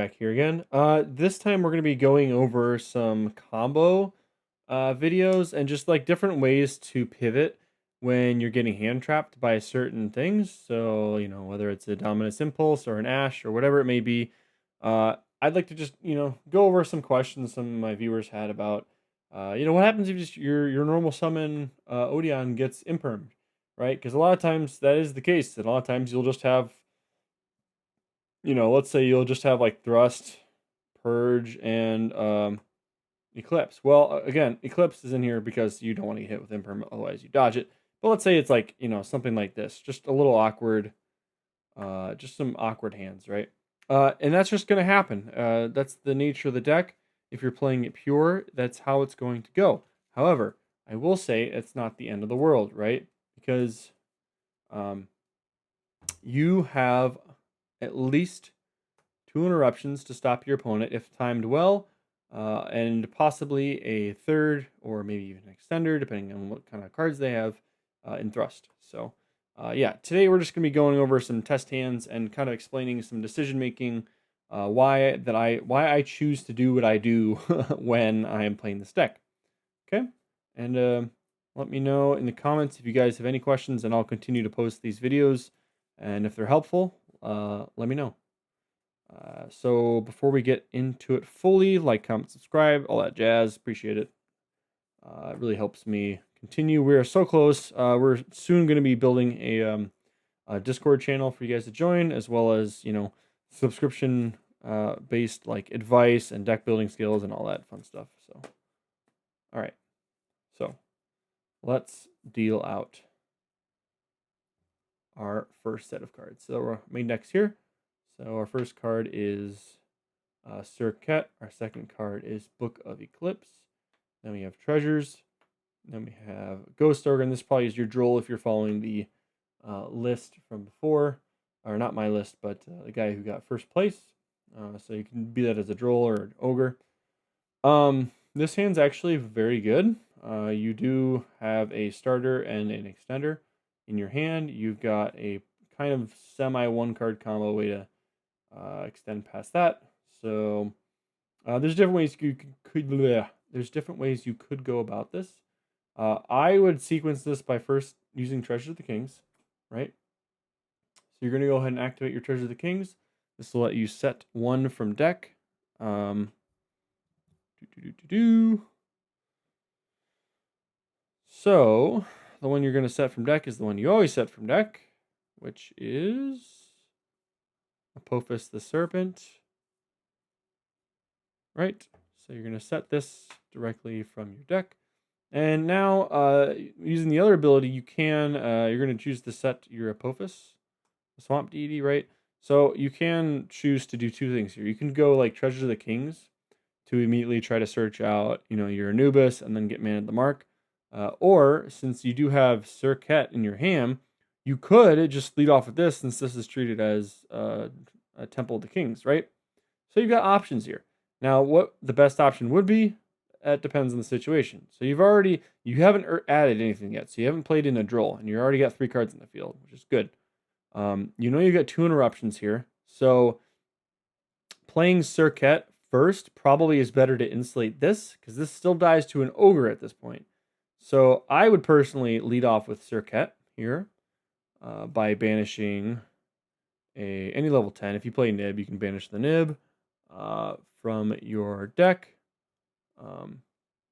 Back here again. This time we're going to be going over some combo videos and just like different ways to pivot when you're getting hand trapped by certain things. So, whether it's a Dominus Impulse or an Ash or whatever it may be, I'd like to just, go over some questions some of my viewers had about, what happens if just your normal summon Odion gets impermed, right? Because a lot of times that is the case. And a lot of times you'll just have let's say you'll just have like Thrust, Purge, and Eclipse. Well, again, Eclipse is in here because you don't want to get hit with Imperm, otherwise you dodge it. But let's say it's like, something like this. Just a little awkward, just some awkward hands, right? And that's just going to happen. That's the nature of the deck. If you're playing it pure, that's how it's going to go. However, I will say it's not the end of the world, right? Because you have at least 2 interruptions to stop your opponent if timed well, and possibly a third or maybe even an extender, depending on what kind of cards they have in Thrust. So, yeah, today we're just going to be going over some test hands and kind of explaining some decision making, why I choose to do what I do when I am playing this deck. Okay, and let me know in the comments if you guys have any questions, and I'll continue to post these videos. And if they're helpful, let me know. So before we get into it fully, like, comment, subscribe, all that jazz. Appreciate it. It really helps me continue. We're so close. We're soon going to be building a Discord channel for you guys to join, as well as, subscription based like advice and deck building skills and all that fun stuff. So, all right. So let's deal out our first set of cards. So our main deck's here. So our first card is Circuit. Our second card is Book of Eclipse. Then we have Treasures. Then we have Ghost Organ. This probably is your droll if you're following the list from before. Or not my list, but the guy who got first place. So you can be that as a droll or an ogre. This hand's actually very good. You do have a starter and an extender in your hand. You've got a kind of semi one card combo way to extend past that. So there's different ways there's different ways you could go about this. I would sequence this by first using Treasure of the Kings, right? So you're going to go ahead and activate your Treasure of the Kings. This will let you set one from deck. So the one you're going to set from deck is the one you always set from deck, which is Apophis the Serpent. Right? So you're going to set this directly from your deck. And now, using the other ability, you're going to choose to set your Apophis, the Swamp Deity, right? So you can choose to do two things here. You can go like Treasure of the Kings to immediately try to search out, your Anubis and then get Man at the Mark. Or, since you do have Circuit in your hand, you could just lead off with this, since this is treated as a Temple of the Kings, right? So you've got options here. Now, what the best option would be, that depends on the situation. So you haven't added anything yet. So you haven't played in a droll, and you already got 3 cards in the field, which is good. You've got 2 interruptions here. So playing Circuit first probably is better to insulate this, because this still dies to an ogre at this point. So I would personally lead off with Circuit here by banishing any level 10. If you play Nib, you can banish the Nib from your deck.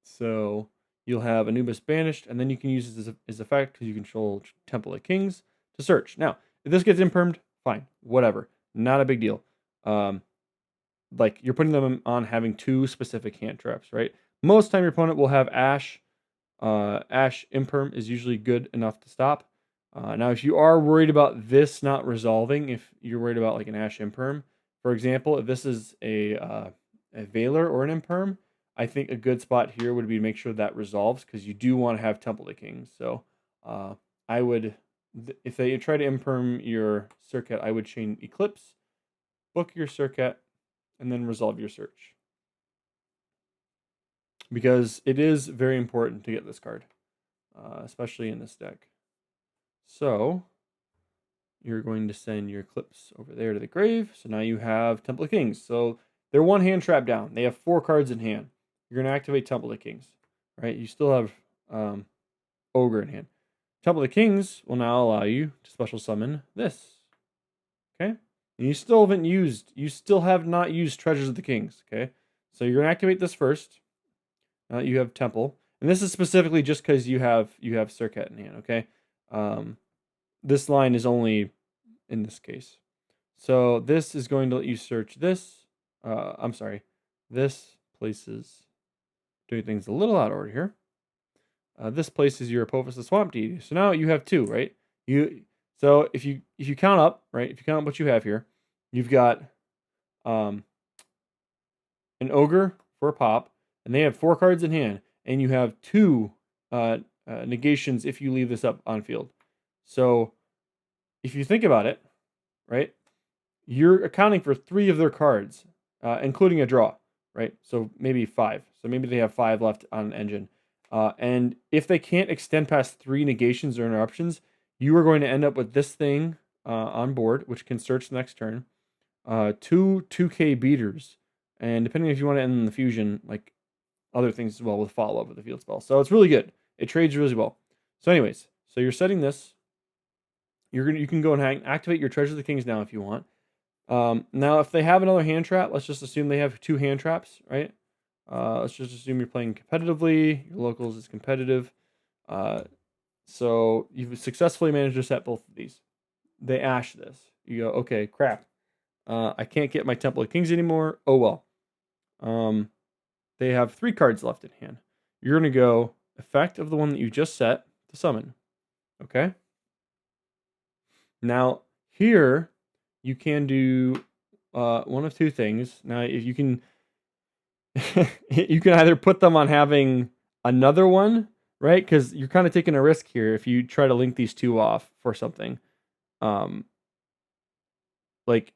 So you'll have Anubis banished, and then you can use this as his effect because you control Temple of Kings to search. Now, if this gets impermed, fine, whatever, not a big deal. Like, you're putting them on having 2 specific hand traps, right? Most time your opponent will have Ash. Ash imperm is usually good enough to stop. Now, if you are worried about this not resolving, if you're worried about like an Ash imperm, for example, if this is a Veiler or an imperm, I think a good spot here would be to make sure that resolves, because you do want to have Temple of Kings. So I would, if they try to imperm your Circuit, I would chain Eclipse, book your Circuit, and then resolve your search. Because it is very important to get this card, especially in this deck. So you're going to send your clips over there to the grave. So now you have Temple of Kings. So they're one hand trap down. They have 4 cards in hand. You're going to activate Temple of Kings, right? You still have Ogre in hand. Temple of Kings will now allow you to special summon this. Okay? And you still have not used Treasures of the Kings. Okay? So you're going to activate this first. Now that you have Temple. And this is specifically just because you have Circuit in hand. Okay? This line is only in this case. So this is going to let you search this. I'm sorry. This places doing things a little out of order here. This places your Apophis the Swamp Deity. So now you have 2, right? So if you count up, right? If you count up what you have here, you've got an Ogre for a pop, and they have 4 cards in hand, and you have 2 negations if you leave this up on field. So if you think about it, right? You're accounting for 3 of their cards, including a draw, right? So maybe 5. So maybe they have 5 left on engine. And if they can't extend past 3 negations or interruptions, you are going to end up with this thing on board, which can search the next turn. 2 2K beaters, and depending if you want to end in the fusion, like other things as well with follow-up with the field spell. So it's really good. It trades really well. So anyways, so you're setting this. You can go and activate your Treasure of the Kings now if you want. Now, if they have another hand trap, let's just assume they have 2 hand traps, right? Let's just assume you're playing competitively. Your locals is competitive. So you've successfully managed to set both of these. They ash this. You go, okay, crap. I can't get my Temple of Kings anymore. Oh well. They have 3 cards left in hand. You're going to go effect of the one that you just set to summon. Okay? Now, here, you can do one of 2 things. Now, if you can... you can either put them on having another one, right? Because you're kind of taking a risk here if you try to link these 2 off for something. Like,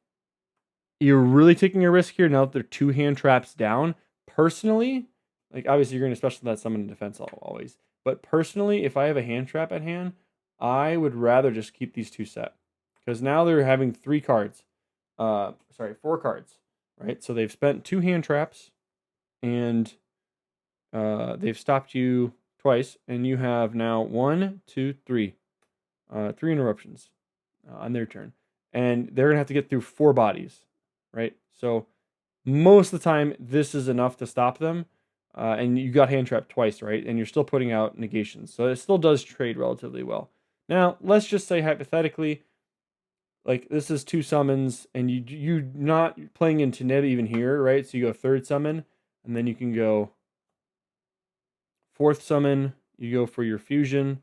you're really taking a risk here now that they're 2 hand traps down. Personally, like, obviously you're going to special that summon in defense always. But personally, if I have a hand trap at hand, I would rather just keep these 2 set. Because now they're having 3 cards. 4 cards, right? So they've spent 2 hand traps. And they've stopped you twice, and you have now 1, 2, 3. 3 interruptions on their turn. And they're going to have to get through 4 bodies, right? So most of the time, this is enough to stop them. And you got hand trapped twice, right? And you're still putting out negations. So it still does trade relatively well. Now, let's just say hypothetically, like this is 2 summons, and you're not playing into Nib even here, right? So you go 3rd summon. And then you can go 4th summon, you go for your fusion.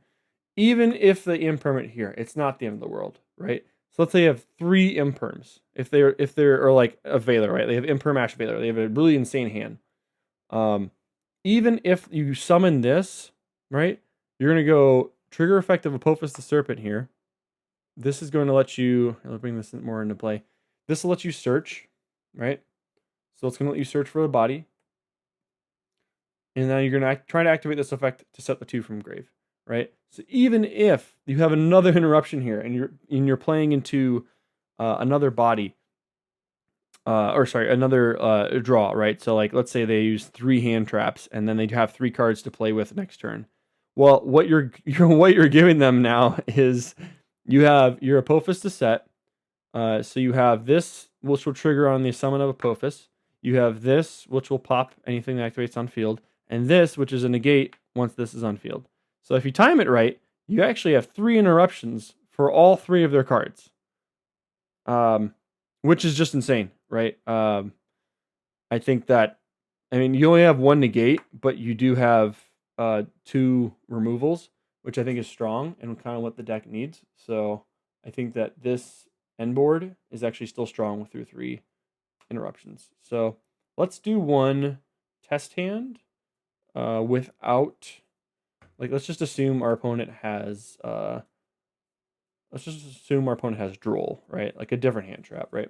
Even if the impermanent here, it's not the end of the world, right? So let's say you have 3 imperms. If they're or like a Veiler, right? They have imperm Ash Veiler. They have a really insane hand. Even if you summon this, right? You're gonna go trigger effect of Apophis the Serpent here. This is going to let you. I'll bring this more into play. This will let you search, right? So it's gonna let you search for the body. And now you're going to try to activate this effect to set the 2 from grave, right? So even if you have another interruption here and you're playing into another body, another draw, right? So like, let's say they use 3 hand traps and then they have 3 cards to play with next turn. Well, what you're giving them now is you have your Apophis to set. So you have this, which will trigger on the summon of Apophis. You have this, which will pop anything that activates on field. And this, which is a negate once this is on field. So if you time it right, you actually have 3 interruptions for all 3 of their cards. Which is just insane, right? I think that, you only have 1 negate, but you do have 2 removals, which I think is strong and kind of what the deck needs. So I think that this end board is actually still strong through 3 interruptions. So let's do 1 test hand. Without, like, let's just assume our opponent has, Droll, right? Like a different hand trap, right?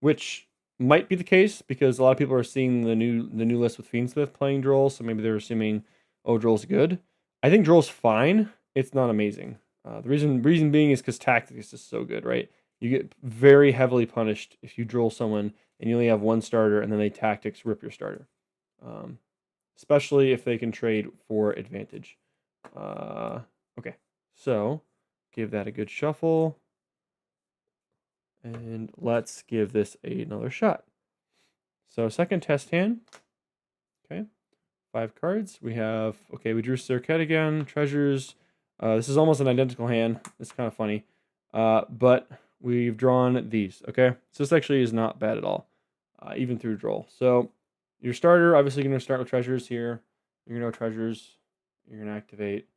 Which might be the case because a lot of people are seeing the new list with Fiendsmith playing Droll, so maybe they're assuming, oh, Droll's good. I think Droll's fine. It's not amazing. The reason being is because Tactics is so good, right? You get very heavily punished if you Droll someone and you only have one starter, and then they Tactics rip your starter. Especially if they can trade for advantage. Okay, so give that a good shuffle. And let's give this another shot. So second test hand. Okay, 5 cards. We have, okay, we drew Circuit again, treasures. This is almost an identical hand. It's kind of funny. But we've drawn these, okay? So this actually is not bad at all, even through Droll. So your starter, obviously you're going to start with treasures here. You're going to go treasures. You're going to activate.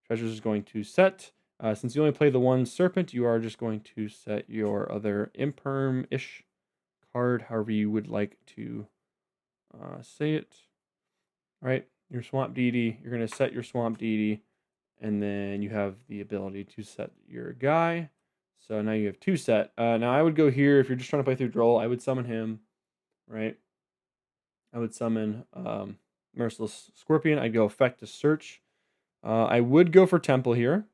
Treasures is going to set. Since you only play the one serpent, you are just going to set your other imperm-ish card, however you would like to say it. All right, your swamp deity, you're going to set your swamp deity, and then you have the ability to set your guy. So now you have 2 set. Now I would go here, if you're just trying to play through Droll, I would summon him, right? I would summon Merciless Scorpion. I'd go effect to search. I would go for Temple here,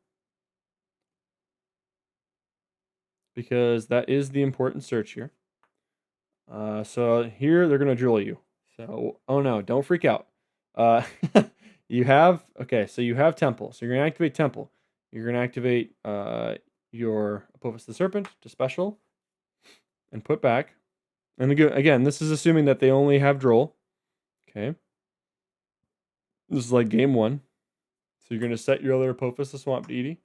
because that is the important search here. So here they're going to drill you. So, oh no, don't freak out. You have, okay, so you have Temple. So you're going to activate Temple. You're going to activate your Apophis the Serpent to special and put back. And again, this is assuming that they only have Droll. Okay. This is like game 1. So you're going to set your other Apophis the Swamp Deity.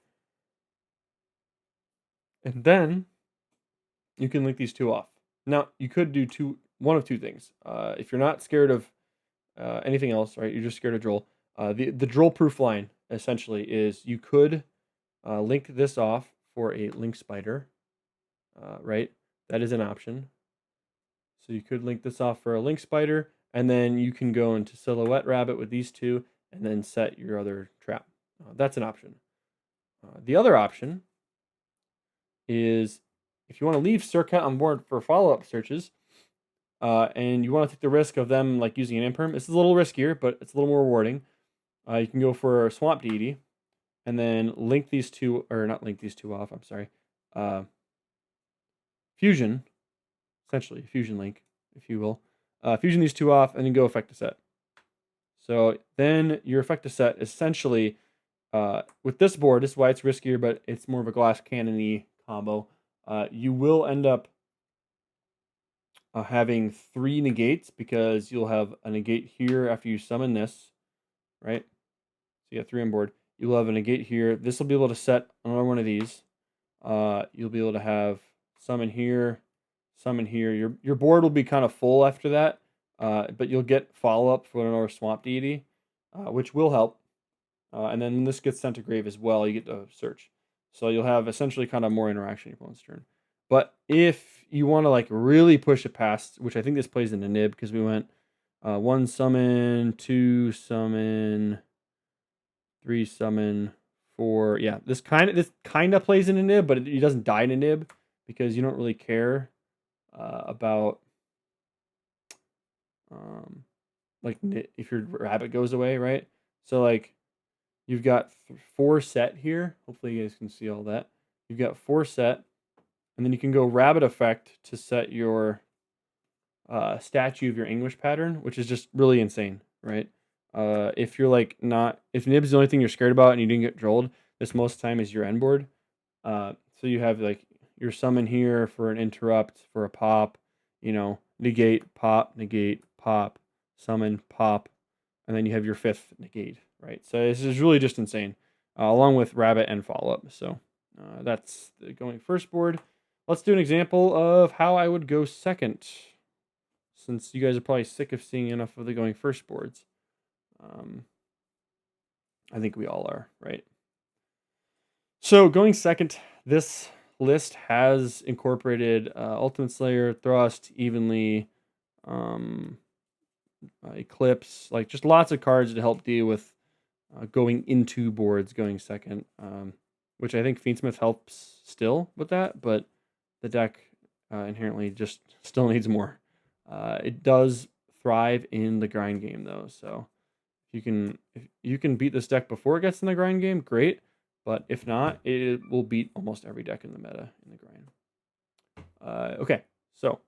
And then you can link these 2 off. Now, you could do one of 2 things. If you're not scared of anything else, right, you're just scared of Droll. The Droll proof line, essentially, is you could link this off for a Link Spider, right? That is an option. So you could link this off for a Link Spider, and then you can go into Silhouette Rabbit with these 2, and then set your other trap. That's an option. The other option is if you want to leave Circuit on board for follow-up searches, and you want to take the risk of them like using an imperm, this is a little riskier, but it's a little more rewarding. You can go for Swamp Deity, and then link these 2, or not link these 2 off, I'm sorry. Fusion, essentially, Fusion Link, if you will. Fusion these 2 off, and then go effect to set. So then your effect to set, essentially, with this board, this is why it's riskier, but it's more of a glass cannon-y combo. You will end up having 3 negates, because you'll have a negate here after you summon this, right? So you got 3 on board. You'll have a negate here. This will be able to set another one of these. You'll be able to have summon here, summon here. Your board will be kind of full after that, but you'll get follow-up for another Swamp Deity, which will help. And then when this gets sent to grave as well, you get to search. So you'll have essentially kind of more interaction in your opponent's turn. But if you want to like really push it past, which I think this plays in a nib, because we went 1 summon, 2 summon, 3 summon, 4. Yeah, this kind of plays in a nib, but it doesn't die in a nib, because you don't really care about like if your rabbit goes away, right? So like you've got 4 set here. Hopefully you guys can see all that. You've got 4 set, and then you can go rabbit effect to set your statue of your English pattern, which is just really insane, right? If you're like if nib's the only thing you're scared about and you didn't get drolled, this most of the time is your end board. So you have like your summon here for an interrupt, for a pop, negate, pop, summon, pop, and then you have your 5th negate, right? So this is really just insane, along with rabbit and follow-up. So that's the going first board. Let's do an example of how I would go second, since you guys are probably sick of seeing enough of the going first boards. I think we all are, right? So going second, this list has incorporated Ultimate Slayer, Thrust, Evenly, Eclipse, like just lots of cards to help deal with going into boards going second, which I think Fiendsmith helps still with that, but the deck inherently just still needs more. It does thrive in the grind game, though, so If you can beat this deck before it gets in the grind game, great. But if not, it will beat almost every deck in the meta in the grind. Okay, so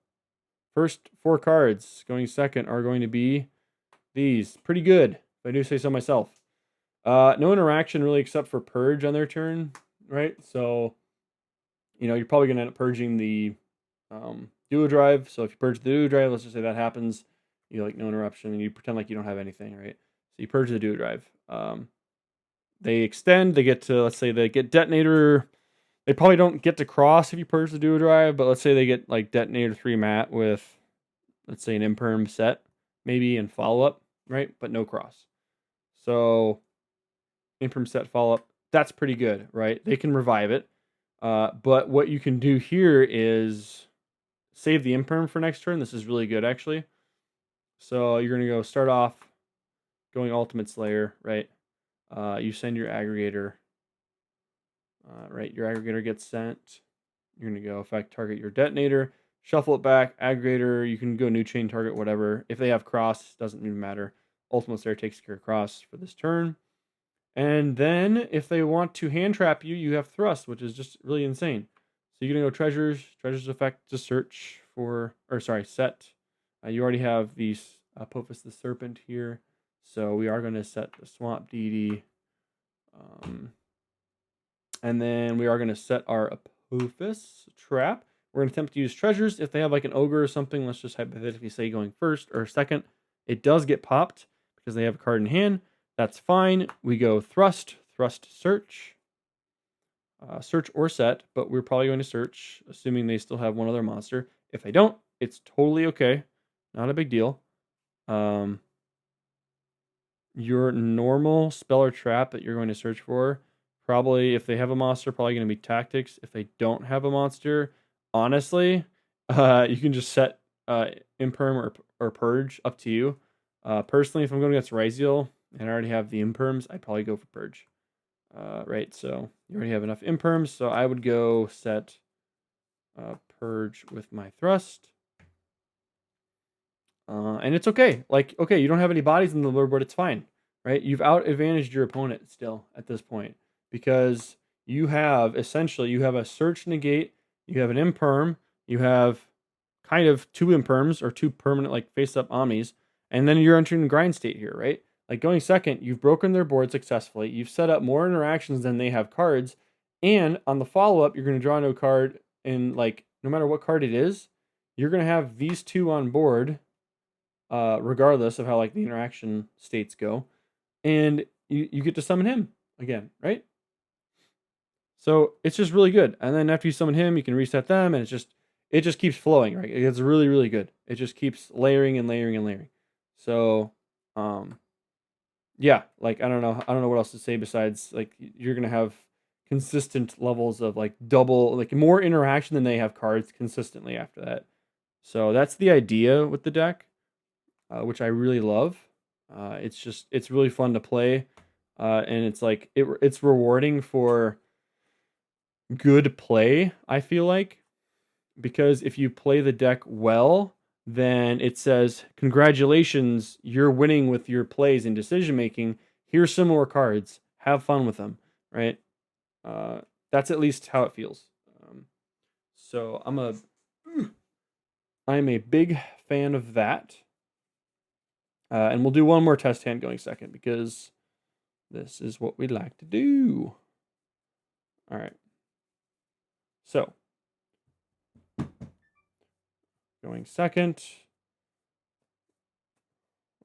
first 4 cards going second are going to be these. Pretty good, if I do say so myself. No interaction really except for purge on their turn, right? So, you're probably going to end up purging the duo drive. So if you purge the duo drive, let's just say that happens, you no interruption, and you pretend like you don't have anything, right? So you purge the duo drive. They extend, they get to, let's say they get detonator. They probably don't get to cross if you purge the duo drive, but let's say they get detonator 3 mat with, let's say, an imperm set, maybe, and follow up, right? But no cross. So imperm set follow up, that's pretty good, right? They can revive it. But what you can do here is save the imperm for next turn. This is really good, actually. So you're going to go start off going Ultimate Slayer, right? You send your aggregator. Right, your aggregator gets sent. You're going to go effect target your detonator. Shuffle it back. Aggregator, you can go new chain target, whatever. If they have cross, doesn't even matter. Ultimate Slayer takes care of cross for this turn. And then if they want to hand trap you, you have thrust, which is just really insane. So you're going to go treasures effect to search for, or sorry, set. You already have the Apophis the Serpent here. So we are going to set the Swamp Deity. And then we are going to set our Apophis trap. We're going to attempt to use treasures. If they have an ogre or something, let's just hypothetically say going first or second. It does get popped because they have a card in hand. That's fine. We go thrust, search. Search or set, but we're probably going to search, assuming they still have one other monster. If they don't, it's totally okay. Not a big deal. Your normal spell or trap that you're going to search for, probably, if they have a monster, probably going to be tactics. If they don't have a monster, honestly, you can just set imperm or purge, up to you. Personally, if I'm going against Ryziel and I already have the imperms, I'd probably go for purge. Right, so you already have enough imperms, so I would go set purge with my thrust. And it's okay. Okay, you don't have any bodies in the leaderboard, it's fine, right? You've out-advantaged your opponent still at this point because you have, essentially, you have a search negate, you have an imperm, you have kind of 2 imperms or 2 permanent, face-up omnis, and then you're entering the grind state here, right? Going second, you've broken their board successfully, you've set up more interactions than they have cards, and on the follow-up, you're going to draw no card, and, no matter what card it is, you're going to have these 2 on board, regardless of how the interaction states go, and you get to summon him again, right? So it's just really good. And then after you summon him, you can reset them, and it just keeps flowing, right? It's really, really good. It just keeps layering and layering and layering. So, yeah, I don't know what else to say besides you're gonna have consistent levels of double, more interaction than they have cards consistently after that. So that's the idea with the deck. Which I really love. It's really fun to play, and it's rewarding for good play, I feel like, because if you play the deck well, then it says, congratulations, you're winning with your plays and decision making. Here's some more cards. Have fun with them, right? That's at least how it feels. So I'm a big fan of that. And we'll do one more test hand going second because this is what we like to do. All right. So, going second.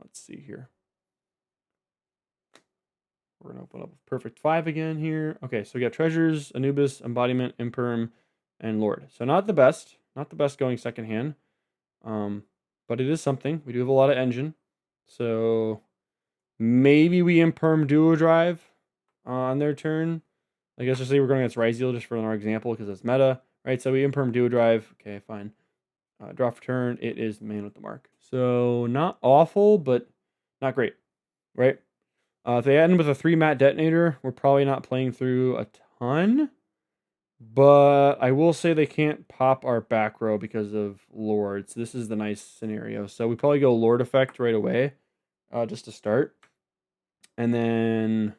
Let's see here. We're going to open up with Perfect 5 again here. Okay, so we got Treasures, Anubis, Embodiment, Imperm, and Lord. So not the best. Not the best going second hand. But it is something. We do have a lot of engine. So maybe we imperm duo drive on their turn. I guess just say we're going against Ryziel just for another example because it's meta, right? So we imperm duo drive. Okay, fine. Draw for turn. It is man with the mark. So not awful, but not great, right? If they end with a 3 mat detonator, we're probably not playing through a ton. But I will say they can't pop our back row because of Lord. So this is the nice scenario. So we probably go Lord effect right away, just to start. And then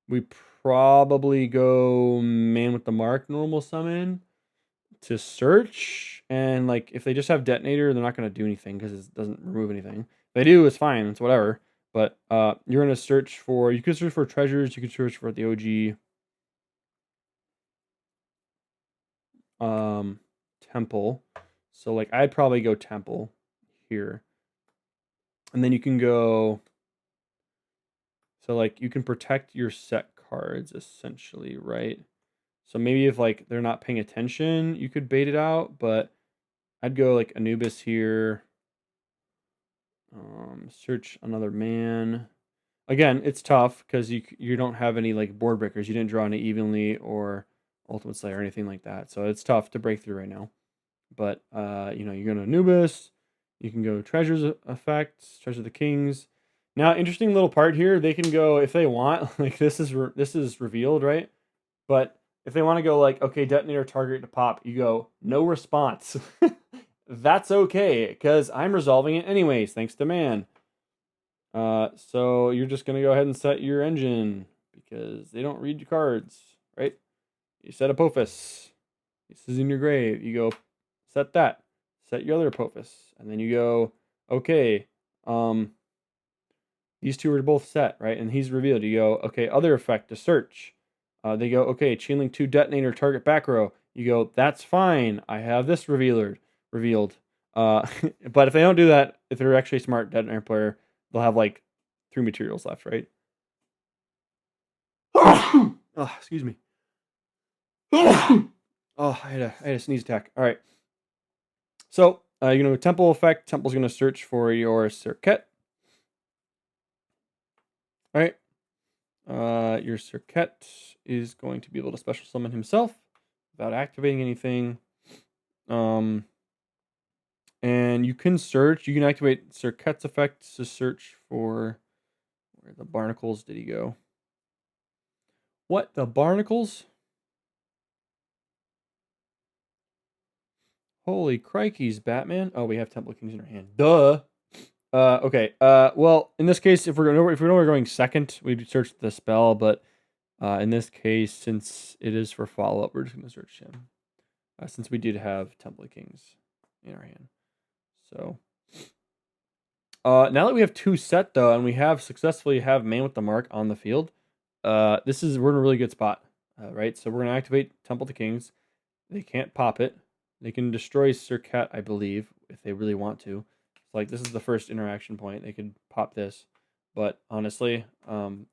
we probably go Man with the Mark normal summon to search. And like if they just have detonator, they're not going to do anything because it doesn't remove anything. If they do, it's fine. It's whatever. But you're going to search for, you can search for treasures. You can search for the OG temple. So like I'd probably go temple here. And then you can go, so like you can protect your set cards essentially, right? So maybe if like they're not paying attention, you could bait it out, but I'd go like Anubis here. Search another man. Again, it's tough because you don't have any like board breakers. You didn't draw any evenly or Ultimate Slayer or anything like that. So it's tough to break through right now. But you know, you're going to Anubis. You can go Treasures effects, Treasure of the Kings. Now, interesting little part here. They can go if they want. Like this is revealed, right? But if they want to go like, okay, detonator target to pop, you go no response. That's okay because I'm resolving it anyways, thanks to man. So you're just gonna go ahead and set your engine because they don't read your cards, right? You set Apophis. This is in your grave. You go set that. Set your other Apophis, and then you go, okay. These two are both set, right? And he's revealed. You go, okay, other effect to search. They go, okay, chain link 2 detonator target back row. You go, that's fine. I have this revealed. But if they don't do that, if they're actually a smart detonator player, they'll have like 3 materials left, right? Oh, excuse me. Oh, I had a sneeze attack. All right. So you're gonna temple effect. Temple's gonna search for your Circuit. All right. Your Circuit is going to be able to special summon himself without activating anything. And you can search. You can activate Circuit's effect to search for where the barnacles did he go? What, the barnacles? Holy crikeys, Batman! Oh, we have Temple Kings in our hand. Duh. Okay. Well, in this case, if we know we're going second, we'd search the spell. But in this case, since it is for follow up, we're just going to search him. Since we did have Temple Kings in our hand. So now that we have 2 set though, and we have successfully have Man with the Mark on the field, we're in a really good spot, right? So we're going to activate Temple to Kings. They can't pop it. They can destroy Circuit, I believe, if they really want to. It's like this is the first interaction point. They could pop this, but honestly, the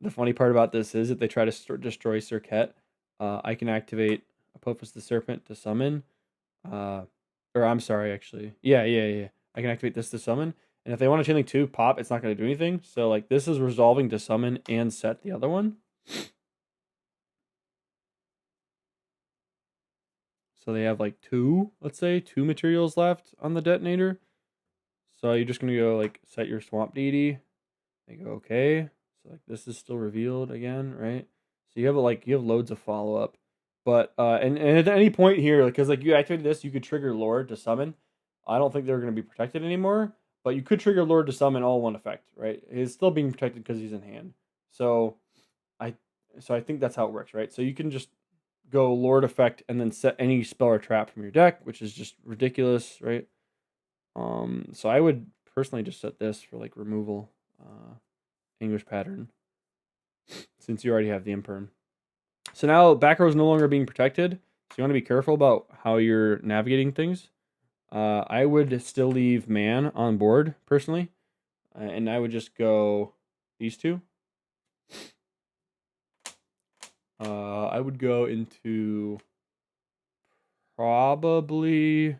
funny part about this is if they try to destroy Circuit, I can activate Apophis the Serpent to summon. Or I'm sorry, actually. Yeah. I can activate this to summon. And if they want to chain link 2, pop, it's not going to do anything. So like this is resolving to summon and set the other one. So they have like 2, let's say, 2 materials left on the detonator. So you're just going to go like set your Swamp Deity. They go, okay. So like this is still revealed again, right? So you have loads of follow up. But and at any point here, because like you activated this, you could trigger Lord to summon. I don't think they're going to be protected anymore, but you could trigger Lord to summon all one effect, right? He's still being protected because he's in hand. So I think that's how it works, right? So you can just go Lord effect and then set any spell or trap from your deck, which is just ridiculous, right? So I would personally just set this for like removal, English pattern, since you already have the imperm. So now back row is no longer being protected, so you want to be careful about how you're navigating things. I would still leave man on board personally, and I would just go these 2. I would go into probably,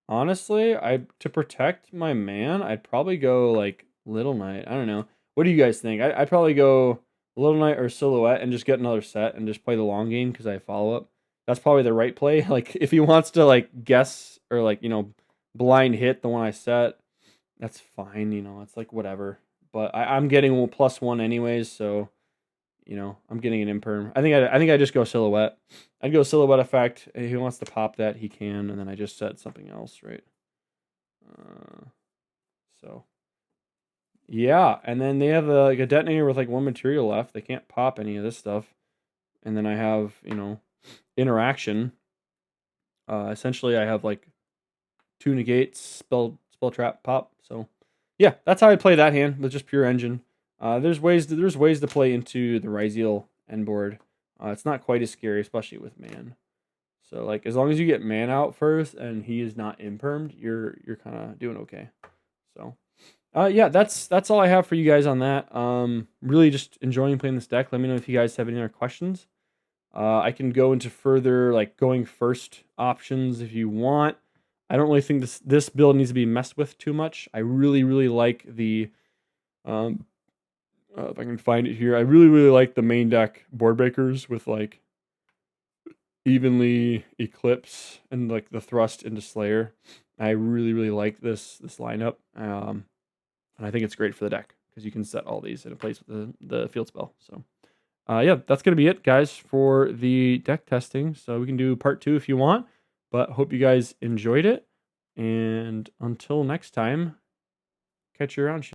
honestly, to protect my man, I'd probably go like Little Knight. I don't know. What do you guys think? I'd probably go Little Knight or Silhouette and just get another set and just play the long game because I follow up. That's probably the right play. Like if he wants to like guess or like, blind hit the one I set, that's fine. It's like whatever. But I'm getting +1 anyways, so I'm getting an imperm. I think I just go Silhouette. I'd go Silhouette effect. If he wants to pop that, he can, and then I just set something else, right? So yeah, and then they have like a detonator with like 1 material left. They can't pop any of this stuff. And then I have, interaction. Essentially, I have like 2 negates, spell trap, pop. So yeah, that's how I play that hand with just pure engine. There's ways to play into the Ryzeal end board. It's not quite as scary, especially with man. So like as long as you get man out first and he is not impermed, you're kind of doing okay. So yeah, that's all I have for you guys on that. Really just enjoying playing this deck. Let me know if you guys have any other questions. I can go into further like going first options if you want. I don't really think this build needs to be messed with too much. I really like the if I can find it here. I really like the main deck board breakers with like evenly eclipse and like the thrust into Slayer. I really like this lineup. And I think it's great for the deck because you can set all these in place with the field spell. So yeah, that's going to be it, guys, for the deck testing. So we can do part 2 if you want, but hope you guys enjoyed it. And until next time, catch you around.